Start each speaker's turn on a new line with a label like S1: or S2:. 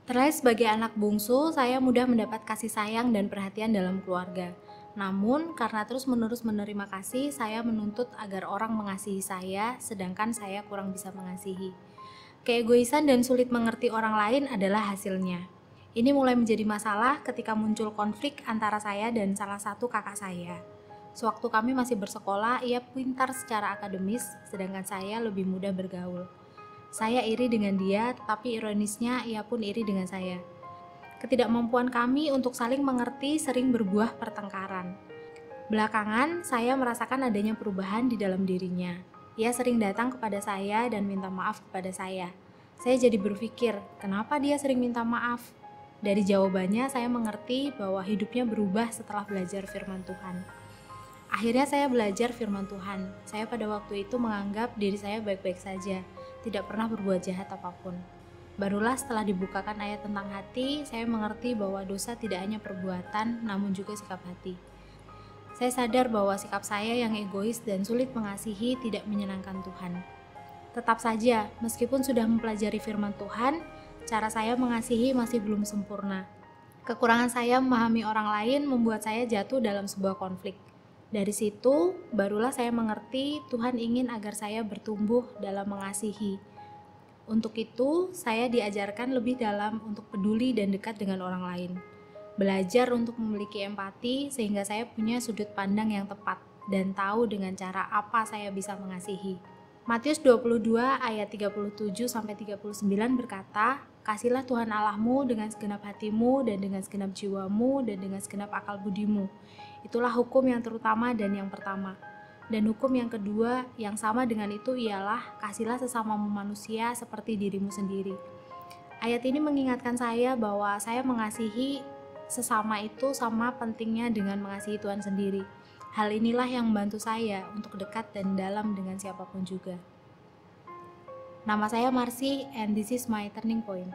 S1: Terlebih sebagai anak bungsu, saya mudah mendapat kasih sayang dan perhatian dalam keluarga. Namun, karena terus-menerus menerima kasih, saya menuntut agar orang mengasihi saya, sedangkan saya kurang bisa mengasihi. Keegoisan dan sulit mengerti orang lain adalah hasilnya. Ini mulai menjadi masalah ketika muncul konflik antara saya dan salah satu kakak saya. Sewaktu kami masih bersekolah, ia pintar secara akademis, sedangkan saya lebih mudah bergaul. Saya iri dengan dia, tetapi ironisnya ia pun iri dengan saya. Ketidakmampuan kami untuk saling mengerti sering berbuah pertengkaran. Belakangan, saya merasakan adanya perubahan di dalam dirinya. Ia sering datang kepada saya dan minta maaf kepada saya. Saya jadi berpikir, kenapa dia sering minta maaf? Dari jawabannya, saya mengerti bahwa hidupnya berubah setelah belajar firman Tuhan. Akhirnya saya belajar firman Tuhan. Saya pada waktu itu menganggap diri saya baik-baik saja, tidak pernah berbuat jahat apapun. Barulah setelah dibukakan ayat tentang hati, saya mengerti bahwa dosa tidak hanya perbuatan, namun juga sikap hati. Saya sadar bahwa sikap saya yang egois dan sulit mengasihi tidak menyenangkan Tuhan. Tetap saja, meskipun sudah mempelajari firman Tuhan, cara saya mengasihi masih belum sempurna. Kekurangan saya memahami orang lain membuat saya jatuh dalam sebuah konflik. Dari situ, barulah saya mengerti Tuhan ingin agar saya bertumbuh dalam mengasihi. Untuk itu, saya diajarkan lebih dalam untuk peduli dan dekat dengan orang lain. Belajar untuk memiliki empati sehingga saya punya sudut pandang yang tepat dan tahu dengan cara apa saya bisa mengasihi. Matius 22 ayat 37-39 berkata, "Kasihilah Tuhan Allahmu dengan segenap hatimu dan dengan segenap jiwamu dan dengan segenap akal budimu." Itulah hukum yang terutama dan yang pertama. Dan hukum yang kedua yang sama dengan itu ialah kasihilah sesamamu manusia seperti dirimu sendiri. Ayat ini mengingatkan saya bahwa saya mengasihi sesama itu sama pentingnya dengan mengasihi Tuhan sendiri. Hal inilah yang membantu saya untuk dekat dan dalam dengan siapapun juga. Nama saya Marcy and this is my turning point.